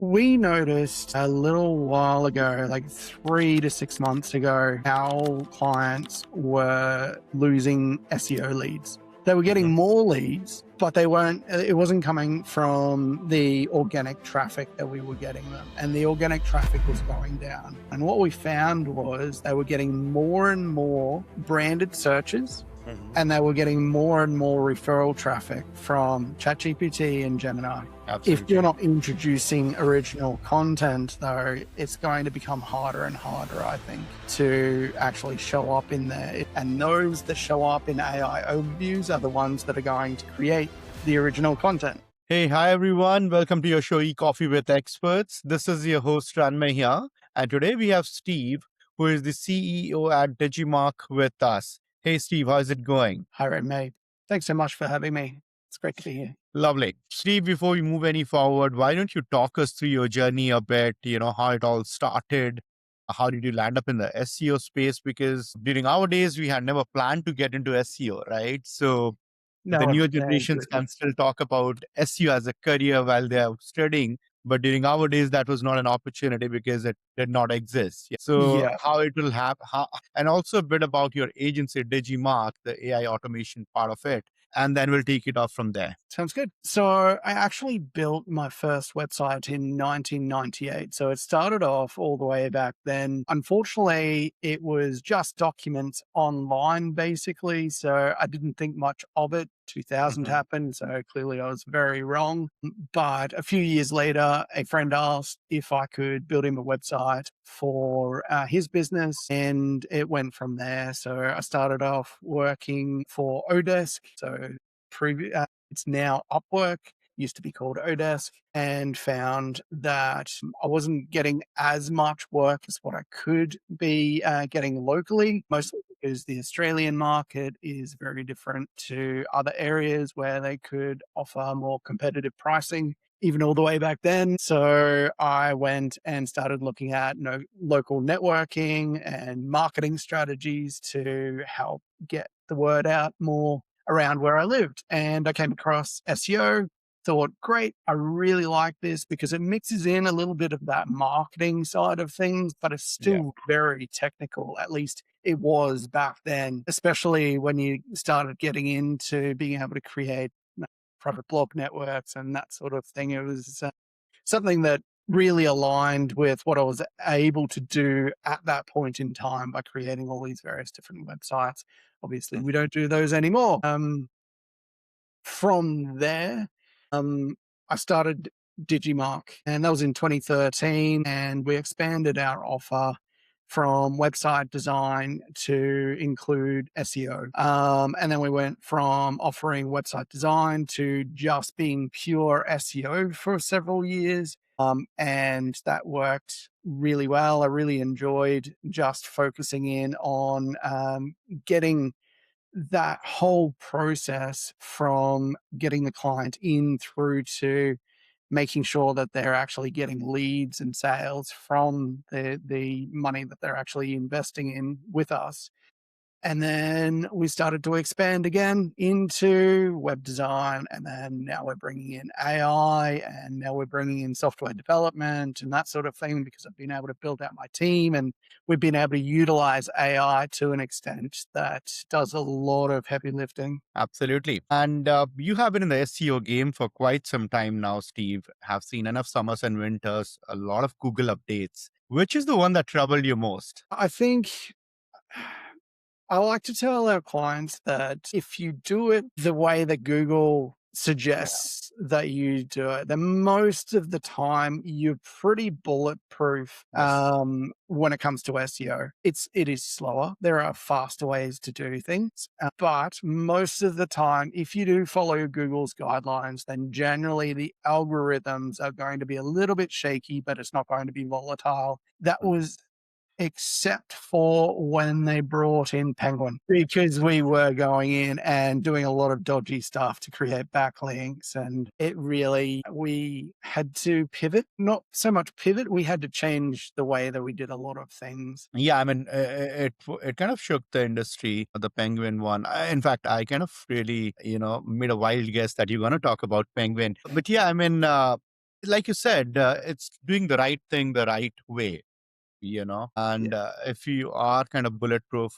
We noticed a little while ago, like 3 to 6 months ago, how clients were losing SEO leads. They were getting Mhm. more leads, but it wasn't coming from the organic traffic that we were getting them. And the organic traffic was going down. And what we found was they were getting more and more branded searches, Mhm. and they were getting more and more referral traffic from ChatGPT and Gemini. If you're Absolutely. not introducing original content, though, it's going to become harder and harder, I think, to actually show up in there. And those that show up in AI overviews are the ones that are going to create the original content. Hey, hi everyone. Welcome to your show E-Coffee with Experts. This is your host Ranmay here. And today we have Steve, who is the CEO at Digimark with us. Hey Steve, how's it going? Hi, Red Mate. Thanks so much for having me. It's great to be here. Lovely. Steve, before we move any forward, why don't you talk us through your journey a bit, how it all started? How did you land up in the SEO space? Because during our days, we had never planned to get into SEO, right? So the No one newer planned generations to. can still talk about SEO as a career while they are studying. But during our days, that was not an opportunity because it did not exist. Yeah. So Yeah. how it will happen, and also a bit about your agency, Digimark, the AI automation part of it. And then we'll take it off from there. Sounds good. So I actually built my first website in 1998. So it started off all the way back then. Unfortunately, it was just documents online, basically. So I didn't think much of it. 2000 Mhm. happened. So clearly I was very wrong. But a few years later, a friend asked if I could build him a website for his business, and it went from there. So I started off working for Odesk. So it's now Upwork, used to be called Odesk, and found that I wasn't getting as much work as what I could be getting locally, mostly because the Australian market is very different to other areas where they could offer more competitive pricing, even all the way back then. So I went and started looking at local networking and marketing strategies to help get the word out more around where I lived. And I came across SEO, thought, great, I really like this because it mixes in a little bit of that marketing side of things, but it's Yeah. still very technical. At least it was back then, especially when you started getting into being able to create private blog networks and that sort of thing. It was something that really aligned with what I was able to do at that point in time by creating all these various different websites. Obviously, we don't do those anymore. From there, I started Digimark, and that was in 2013, and we expanded our offer from website design to include SEO. And then we went from offering website design to just being pure SEO for several years. And that worked really well. I really enjoyed just focusing in on getting that whole process from getting the client in through to making sure that they're actually getting leads and sales from the money that they're actually investing in with us. And then we started to expand again into web design. And then now we're bringing in AI, and now we're bringing in software development and that sort of thing, because I've been able to build out my team, and we've been able to utilize AI to an extent that does a lot of heavy lifting. Absolutely. And you have been in the SEO game for quite some time now, Steve. Have seen enough summers and winters, a lot of Google updates. Which is the one that troubled you most? I think I like to tell our clients that if you do it the way that Google Yeah. suggests that you do it, then most of the time you're pretty bulletproof Yes. when it comes to SEO. It is slower. There are faster ways to do things, but most of the time, if you do follow Google's guidelines, then generally the algorithms are going to be a little bit shaky, but it's not going to be volatile. That was except for when they brought in Penguin, because we were going in and doing a lot of dodgy stuff to create backlinks. And we had to pivot, not so much pivot, we had to change the way that we did a lot of things. Yeah, I mean, it kind of shook the industry, the Penguin one. In fact, I kind of really, made a wild guess that you're going to talk about Penguin. But yeah, I mean, like you said, it's doing the right thing the right way, Yeah. and if you are kind of bulletproof,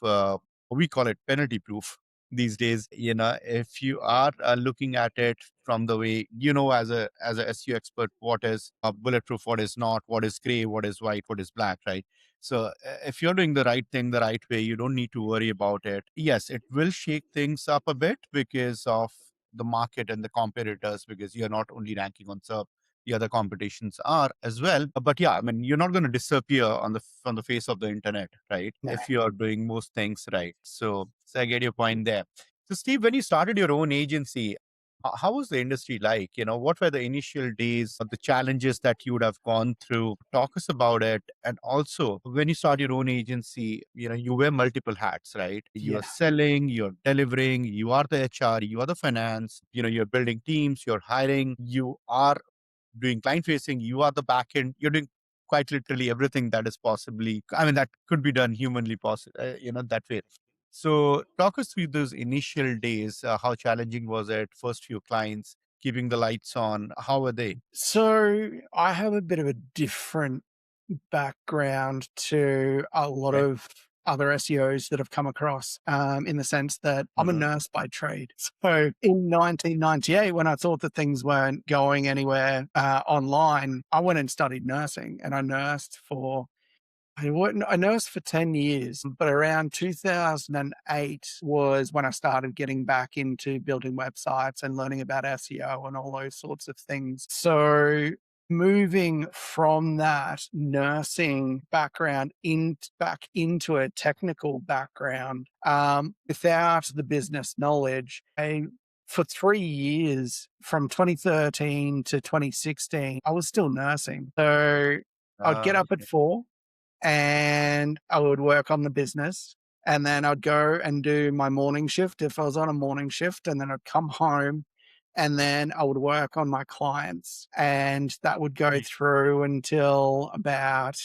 we call it penalty proof these days. If you are looking at it from the way, as a SEO expert, what is bulletproof, what is not, what is gray, what is white, what is black, right? So if you're doing the right thing the right way, you don't need to worry about it. Yes, it will shake things up a bit because of the market and the competitors, because you're not only ranking on SERP, the other competitions are as well. But yeah, I mean, you're not going to disappear on the face of the internet, right? No. If you're doing most things right. So I get your point there. So Steve, when you started your own agency, how was the industry like? What were the initial days, the challenges that you would have gone through? Talk us about it. And also, when you start your own agency, you wear multiple hats, right? You are Yeah. selling, you're delivering, you are the HR, you are the finance, you're building teams, you're hiring, you are doing client facing, you are the back end, you're doing quite literally everything that is possibly, I mean, that could be done humanly possible, that way. So talk us through those initial days. How challenging was it? First few clients, keeping the lights on. How were they? So I have a bit of a different background to a lot Okay. of other SEOs that have come across, in the sense that I'm a Hmm. nurse by trade. So in 1998, when I thought that things weren't going anywhere online, I went and studied nursing, and I nursed for I nursed for 10 years, but around 2008 was when I started getting back into building websites and learning about SEO and all those sorts of things. So moving from that nursing background back into a technical background, without the business knowledge, for 3 years, from 2013 to 2016, I was still nursing. So I'd get up at Okay. 4 and I would work on the business. And then I'd go and do my morning shift if I was on a morning shift. And then I'd come home and then I would work on my clients. And that would go through until about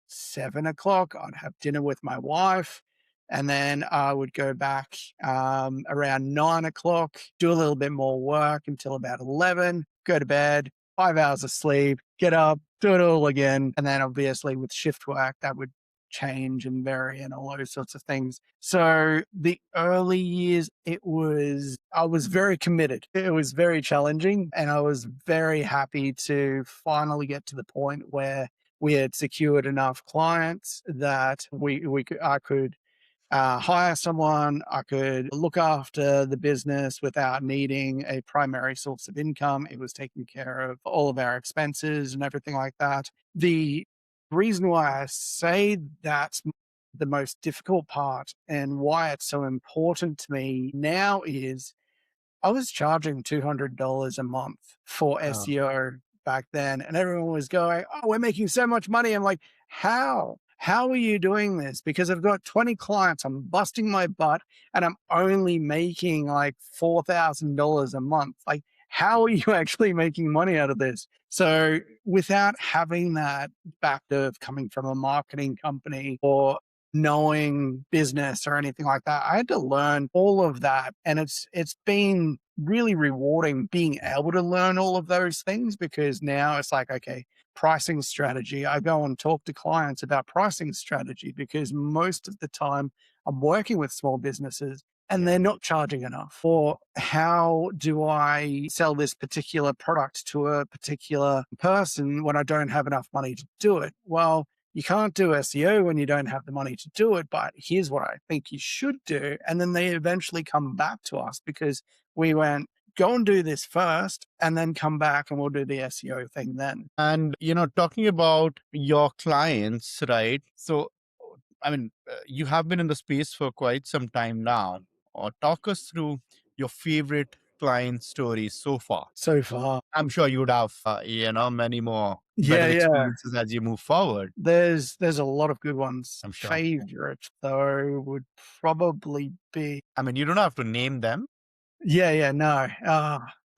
7 o'clock. I'd have dinner with my wife. And then I would go back around 9 o'clock, do a little bit more work until about 11, go to bed, 5 hours of sleep, get up, do it all again. And then obviously with shift work, that would change and vary and all those sorts of things. So the early years, I was very committed. It was very challenging. And I was very happy to finally get to the point where we had secured enough clients that I could hire someone. I could look after the business without needing a primary source of income. It was taking care of all of our expenses and everything like that. The reason why I say that's the most difficult part and why it's so important to me now is I was charging $200 a month for Oh, SEO back then, and everyone was going, "Oh, we're making so much money." I'm like, "How? How are you doing this?" Because I've got 20 clients, I'm busting my butt, and I'm only making like $4,000 a month. Like, how are you actually making money out of this? So, without having that backed coming from a marketing company or knowing business or anything like that, I had to learn all of that. And it's been really rewarding being able to learn all of those things, because now it's like, okay, pricing strategy. I go and talk to clients about pricing strategy because most of the time I'm working with small businesses and yeah. they're not charging enough. Or how do I sell this particular product to a particular person when I don't have enough money to do it? Well, you can't do SEO when you don't have the money to do it, but here's what I think you should do. And then they eventually come back to us because we went, go and do this first and then come back and we'll do the SEO thing then. And, talking about your clients, right? So, I mean, you have been in the space for quite some time now. Or talk us through your favorite client stories so far. So far. I'm sure you would have, many more Yeah, better yeah. experiences as you move forward. There's a lot of good ones. I'm sure. Favorite though would probably be I mean, you don't have to name them. yeah, yeah, no.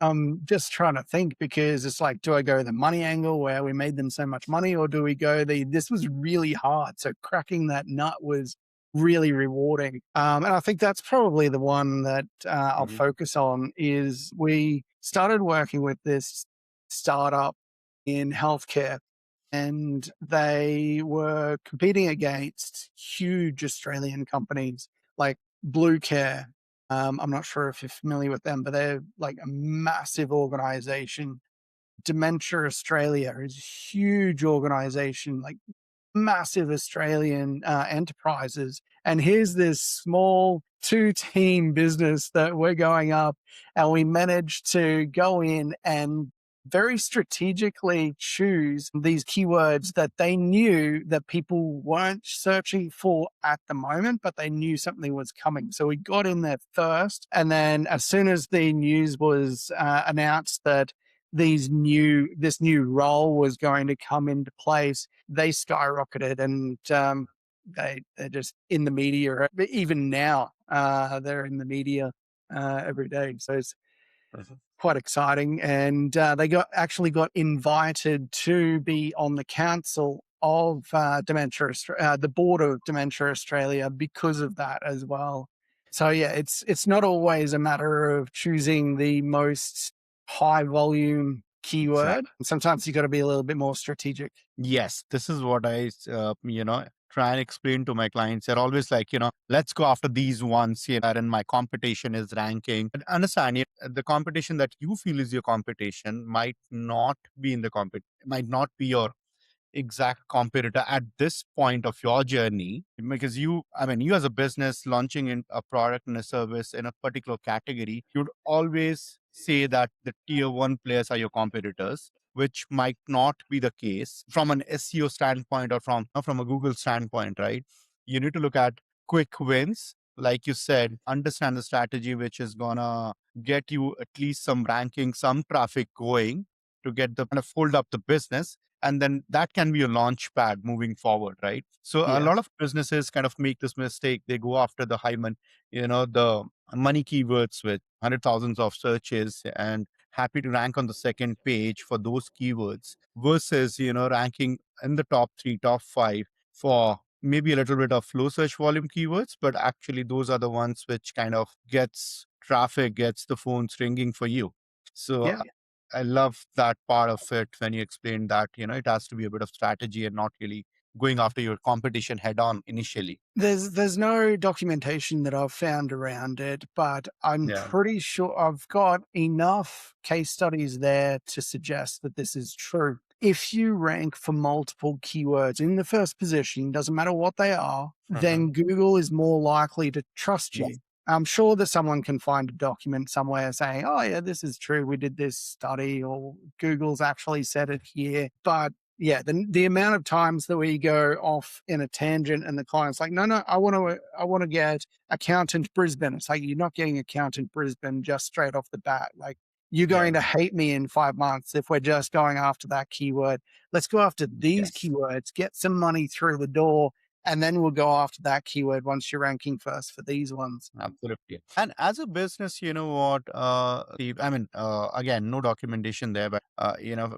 I'm just trying to think because it's like, do I go the money angle where we made them so much money, or do we go this was really hard. So cracking that nut was really rewarding. And I think that's probably the one that I'll Hmm. focus on is we started working with this startup in healthcare, and they were competing against huge Australian companies like Blue Care. I'm not sure if you're familiar with them, but they're like a massive organization. Dementia Australia is a huge organization, like massive Australian enterprises. And here's this small two-team business that we're going up, and we managed to go in and very strategically choose these keywords that they knew that people weren't searching for at the moment, but they knew something was coming. So we got in there first. And then as soon as the news was announced that this new role was going to come into place, they skyrocketed, and they're just in the media. Even now, they're in the media every day. So it's Mhm. quite exciting. And they actually got invited to be on the council of the board of Dementia Australia because of that as well. So yeah, it's not always a matter of choosing the most high volume keyword. Exactly. Sometimes you got to be a little bit more strategic. Yes, this is what try and explain to my clients. They're always like, let's go after these ones here, and my competition is ranking. But understand, the competition that you feel is your competition might not be in the might not be your exact competitor at this point of your journey, because you as a business launching in a product and a service in a particular category, you'd always say that the tier one players are your competitors, which might not be the case from an SEO standpoint or from a Google standpoint, right? You need to look at quick wins, like you said, understand the strategy which is gonna get you at least some ranking, some traffic going to get the kind of hold up the business, and then that can be a launch pad moving forward, right? So a Yeah. lot of businesses kind of make this mistake. They go after the the money keywords with hundred thousands of searches and happy to rank on the second page for those keywords versus ranking in the top three, top five for maybe a little bit of low search volume keywords, but actually those are the ones which kind of gets traffic, gets the phones ringing for you. So Yeah. I love that part of it when you explain that, it has to be a bit of strategy and not really going after your competition head on initially. There's no documentation that I've found around it, but I'm Yeah. pretty sure I've got enough case studies there to suggest that this is true. If you rank for multiple keywords in the first position, doesn't matter what they are, Mhm. then Google is more likely to trust Yes. you. I'm sure that someone can find a document somewhere saying, oh, yeah, this is true. We did this study, or Google's actually said it here. But yeah, the amount of times that we go off in a tangent and the client's like, no, I want to get accountant Brisbane. It's like, you're not getting accountant Brisbane just straight off the bat. Like, you're Yeah. going to hate me in 5 months if we're just going after that keyword. Let's go after these Yes. keywords, get some money through the door, and then we'll go after that keyword once you're ranking first for these ones. Absolutely. And as a business, you know what, Steve, again, no documentation there, but,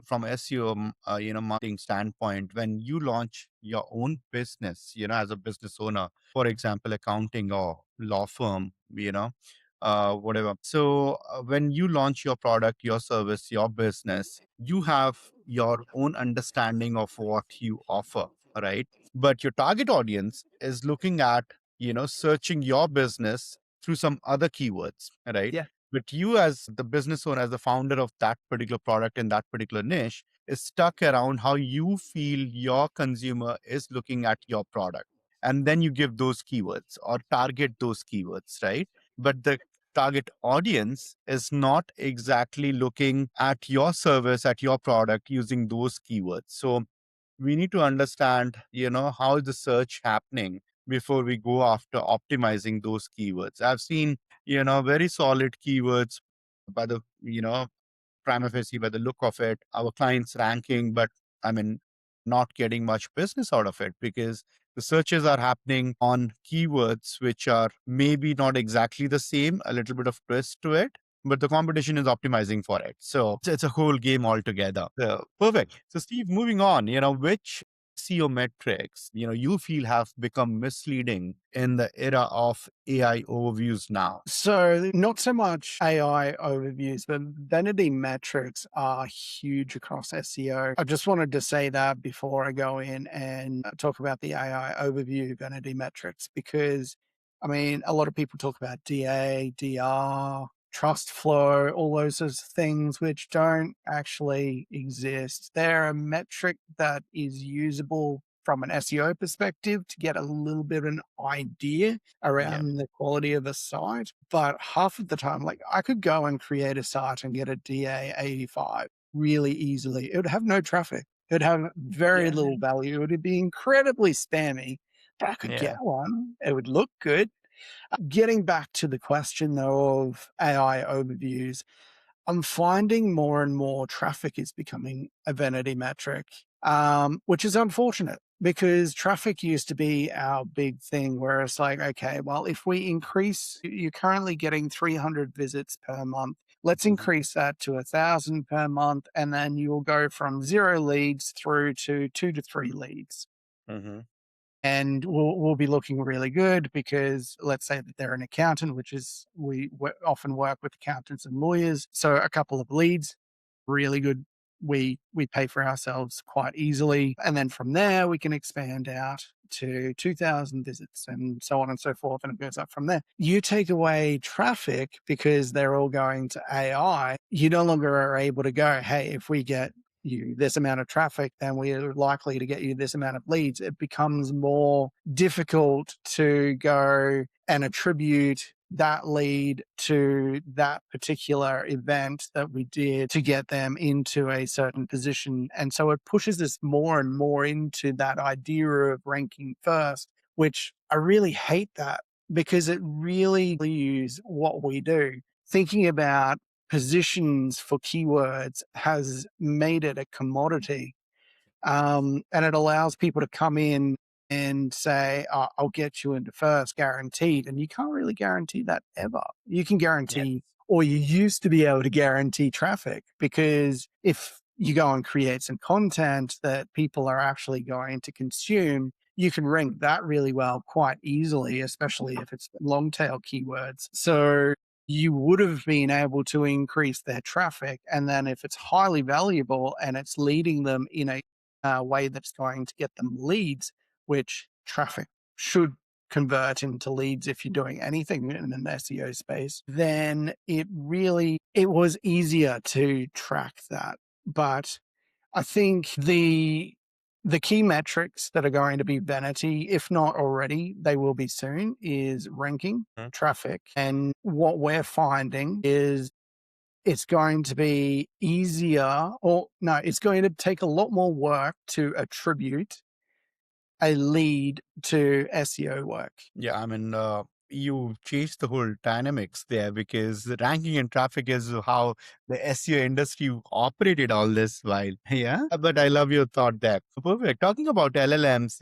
from SEO, marketing standpoint, when you launch your own business, as a business owner, for example, accounting or law firm, whatever. So when you launch your product, your service, your business, you have your own understanding of what you offer, right? But your target audience is looking at searching your business through some other keywords, right? Yeah. But you, as the business owner, as the founder of that particular product in that particular niche, is stuck around how you feel your consumer is looking at your product. And then you give those keywords or target those keywords, right? But the target audience is not exactly looking at your service, at your product using those keywords. So we need to understand, how is the search happening before we go after optimizing those keywords. I've seen, very solid keywords by the, prima facie, by the look of it, our clients ranking, but I mean, not getting much business out of it because the searches are happening on keywords which are maybe not exactly the same, a little bit of twist to it, but the competition is optimizing for it. So it's a whole game altogether. So, perfect. So, Steve, moving on, which SEO metrics, you feel have become misleading in the era of AI overviews now? So, not so much AI overviews, but vanity metrics are huge across SEO. I just wanted to say that before I go in and talk about the AI overview vanity metrics, because I mean, a lot of people talk about DA, DR, trust flow, all those sorts of things which don't actually exist. They're a metric that is usable from an SEO perspective to get a little bit of an idea Yeah. around the quality of a site. But half of the time, like I could go and create a site and get a DA 85 really easily. It would have no traffic. It would have very Yeah. little value. It would be incredibly spammy, but I could get Yeah. one. It would look good. Getting back to the question though of AI overviews, I'm finding more and more traffic is becoming a vanity metric, which is unfortunate because traffic used to be our big thing where it's like, okay, well, if we increase, you're currently getting 300 visits per month. Let's Mhm. increase that to 1,000 per month. And then you'll go from 0 leads through to 2 to 3 leads, Mhm. and we'll be looking really good because let's say that they're an accountant, which is often work with accountants and lawyers. So a couple of leads, really good. We pay for ourselves quite easily, and then from there we can expand out to 2,000 visits and so on and so forth, and it goes up from there. You take away traffic because they're all going to AI. You no longer are able to go, hey, if we get you this amount of traffic, then we're likely to get you this amount of leads. It becomes more difficult to go and attribute that lead to that particular event that we did to get them into a certain position. And so it pushes us more and more into that idea of ranking first, which I really hate that because it really values what we do. Thinking about positions for keywords has made it a commodity, and it allows people to come in and say, "Oh, I'll get you into first, guaranteed." And you can't really guarantee that ever. You can Yeah. guarantee, or you used to be able to guarantee traffic because if you go and create some content that people are actually going to consume, you can rank that really well quite easily, especially if it's long tail keywords. So you would have been able to increase their traffic. And then if it's highly valuable and it's leading them in a way that's going to get them leads, which traffic should convert into leads if you're doing anything in an SEO space, then it was easier to track that. But I think the key metrics that are going to be vanity, if not already, they will be soon, is ranking, Mhm. traffic. And what we're finding is it's going to be easier, or no, it's going to take a lot more work to attribute a lead to SEO work. Yeah, I mean, you changed the whole dynamics there because ranking and traffic is how the SEO industry operated all this while. Yeah, but I love your thought there. So perfect. Talking about LLMs,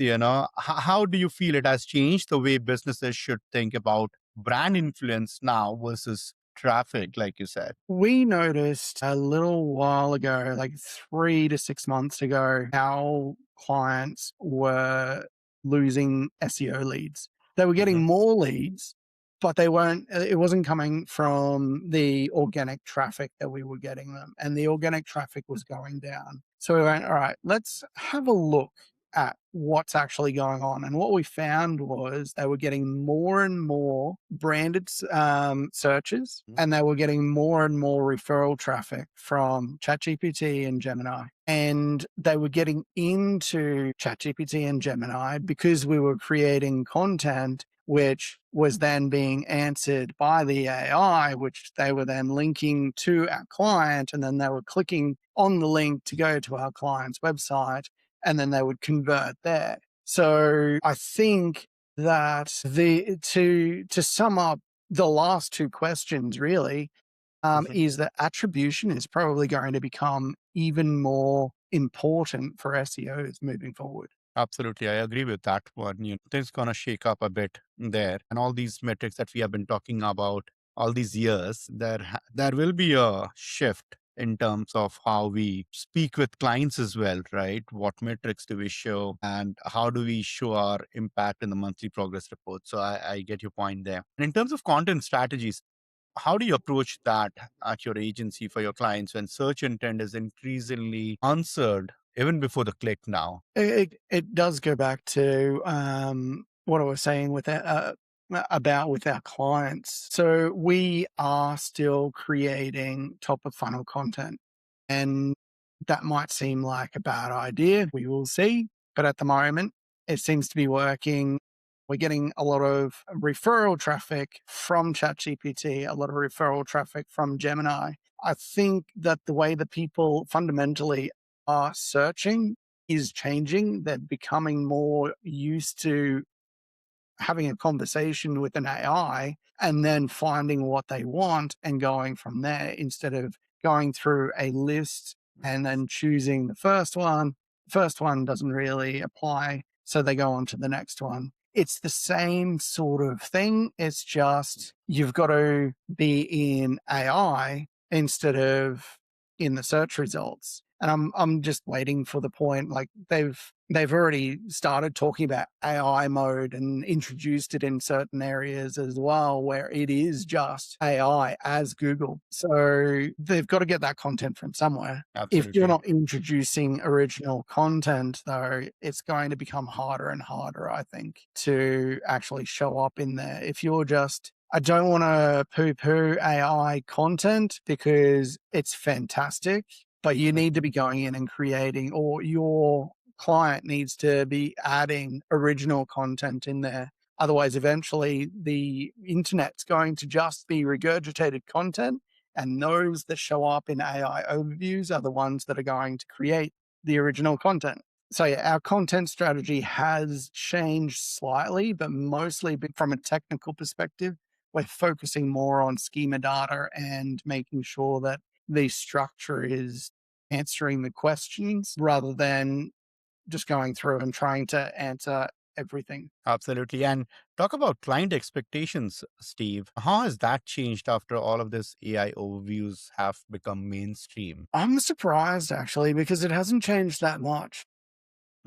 how do you feel it has changed the way businesses should think about brand influence now versus traffic, like you said? We noticed a little while ago, like 3 to 6 months ago, our clients were losing SEO leads. They were getting Hmm. more leads, but it wasn't coming from the organic traffic that we were getting them. And the organic traffic was going down. So we went, all right, let's have a look at what's actually going on. And what we found was they were getting more and more branded searches, and they were getting more and more referral traffic from ChatGPT and Gemini. And they were getting into ChatGPT and Gemini because we were creating content which was then being answered by the AI, which they were then linking to our client. And then they were clicking on the link to go to our client's website, and then they would convert there. So I think that to sum up the last two questions really, is that attribution is probably going to become even more important for SEOs moving forward. Absolutely. I agree with that one. Things gonna shake up a bit there. And all these metrics that we have been talking about all these years, there will be a shift in terms of how we speak with clients as well, right? What metrics do we show and how do we show our impact in the monthly progress report? So I get your point there. And in terms of content strategies, how do you approach that at your agency for your clients when search intent is increasingly answered even before the click now? It does go back to what I was saying with that, about with our clients. So we are still creating top of funnel content, and that might seem like a bad idea. We will see, but at the moment, it seems to be working. We're getting a lot of referral traffic from ChatGPT, a lot of referral traffic from Gemini. I think that the way that people fundamentally are searching is changing. They're becoming more used to having a conversation with an AI and then finding what they want and going from there instead of going through a list and then choosing the first one. First one doesn't really apply, so they go on to the next one. It's the same sort of thing. It's just you've got to be in AI instead of in the search results. And I'm just waiting for the point. Like they've already started talking about AI mode and introduced it in certain areas as well, where it is just AI as Google. So they've got to get that content from somewhere. If you're Absolutely. not introducing original content, though, it's going to become harder and harder, I think, to actually show up in there. If you're just I don't want to poo poo AI content because it's fantastic, but you need to be going in and creating, or your client needs to be adding original content in there. Otherwise, eventually the internet's going to just be regurgitated content. And those that show up in AI overviews are the ones that are going to create the original content. So, yeah, our content strategy has changed slightly, but mostly from a technical perspective. We're focusing more on schema data and making sure that the structure is answering the questions rather than just going through and trying to answer everything. Absolutely. And talk about client expectations, Steve. How has that changed after all of this AI overviews have become mainstream? I'm surprised actually because it hasn't changed that much.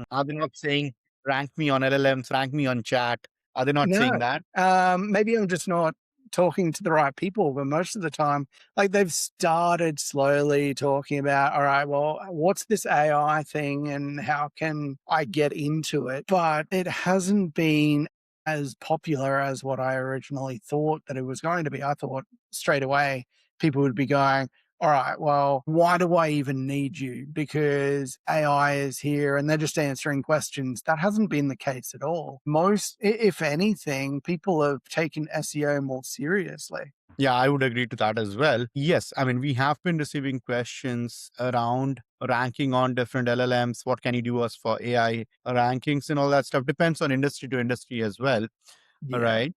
Are they not saying rank me on LLMs, rank me on chat? Are they not No. saying that? Maybe I'm just not talking to the right people, but most of the time, like they've started slowly talking about, all right, well, what's this AI thing and how can I get into it? But it hasn't been as popular as what I originally thought that it was going to be. I thought straight away people would be going, all right, well, why do I even need you? Because AI is here and they're just answering questions. That hasn't been the case at all. Most, if anything, people have taken SEO more seriously. Yeah, I would agree to that as well. Yes, I mean, we have been receiving questions around ranking on different LLMs. What can you do us for AI rankings and all that stuff? Depends on industry to industry as well. All Yeah. right.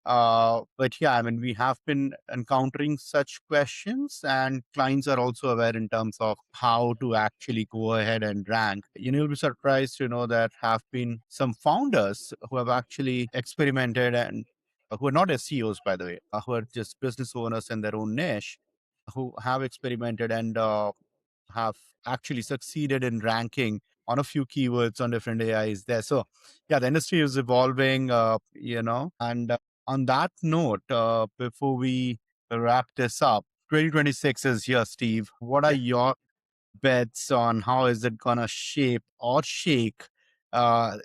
But yeah, I mean, we have been encountering such questions, and clients are also aware in terms of how to actually go ahead and rank. You'll be surprised to know that have been some founders who have actually experimented and who are not SEOs, by the way, who are just business owners in their own niche, who have experimented and have actually succeeded in ranking on a few keywords on different AIs there. So, yeah, the industry is evolving, and on that note, before we wrap this up, 2026 is here, Steve. What are Yeah. your bets on how is it going to shape or shake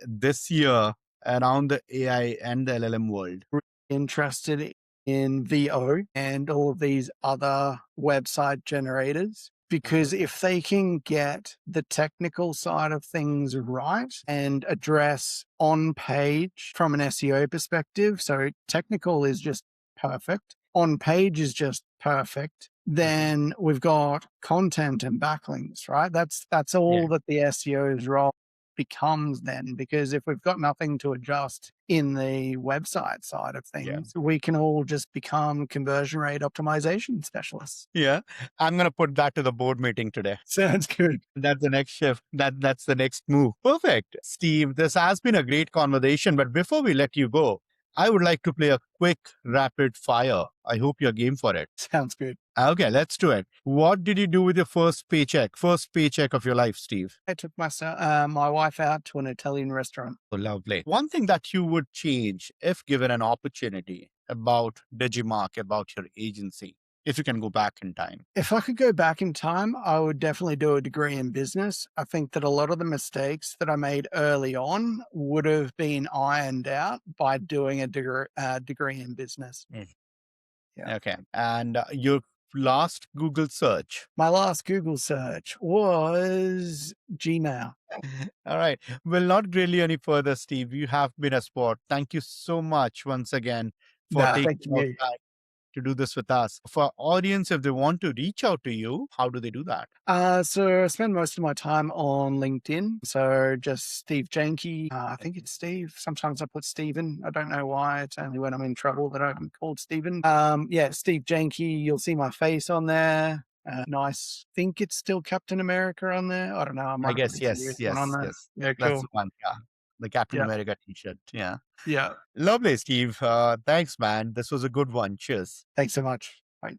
this year around the AI and the LLM world? Interested in VO and all of these other website generators. Because if they can get the technical side of things right and address on page from an SEO perspective, so technical is just perfect, on page is just perfect, then we've got content and backlinks, right? That's Yeah. all that the SEO's role becomes then, because if we've got nothing to adjust in the website side of Yeah. things, we can all just become conversion rate optimization specialists. Yeah. I'm going to put that to the board meeting today. Sounds good. That's the next shift. That's the next move. Perfect. Steve, this has been a great conversation, but before we let you go, I would like to play a quick rapid fire. I hope you're game for it. Sounds good. Okay, let's do it. What did you do with your first paycheck? First paycheck of your life, Steve? I took my wife out to an Italian restaurant. Oh, lovely. One thing that you would change if given an opportunity about Digimark, about your agency, if you can go back in time. If I could go back in time, I would definitely do a degree in business. I think that a lot of the mistakes that I made early on would have been ironed out by doing a degree in business. Mm. Yeah. Okay. And your last Google search. My last Google search was Gmail. All right. Well, not really any further, Steve. You have been a sport. Thank you so much once again for No, taking thank out you. time to do this with us. For our audience, if they want to reach out to you, how do they do that? So I spend most of my time on LinkedIn. So just Steve Jaenke. I think it's Steve. Sometimes I put Steven. I don't know why. It's only when I'm in trouble that I'm called Steven. Yeah, Steve Jaenke. You'll see my face on there. Nice. Think it's still Captain America on there. I don't know. I I might have put guess, a serious yes, one on yes, there. yes. Yeah, That's cool. the one. Yeah. The Captain Yeah, America t-shirt. Yeah. yeah. Lovely, Steve. Thanks, man. This was a good one. Cheers. Thanks so much. Bye.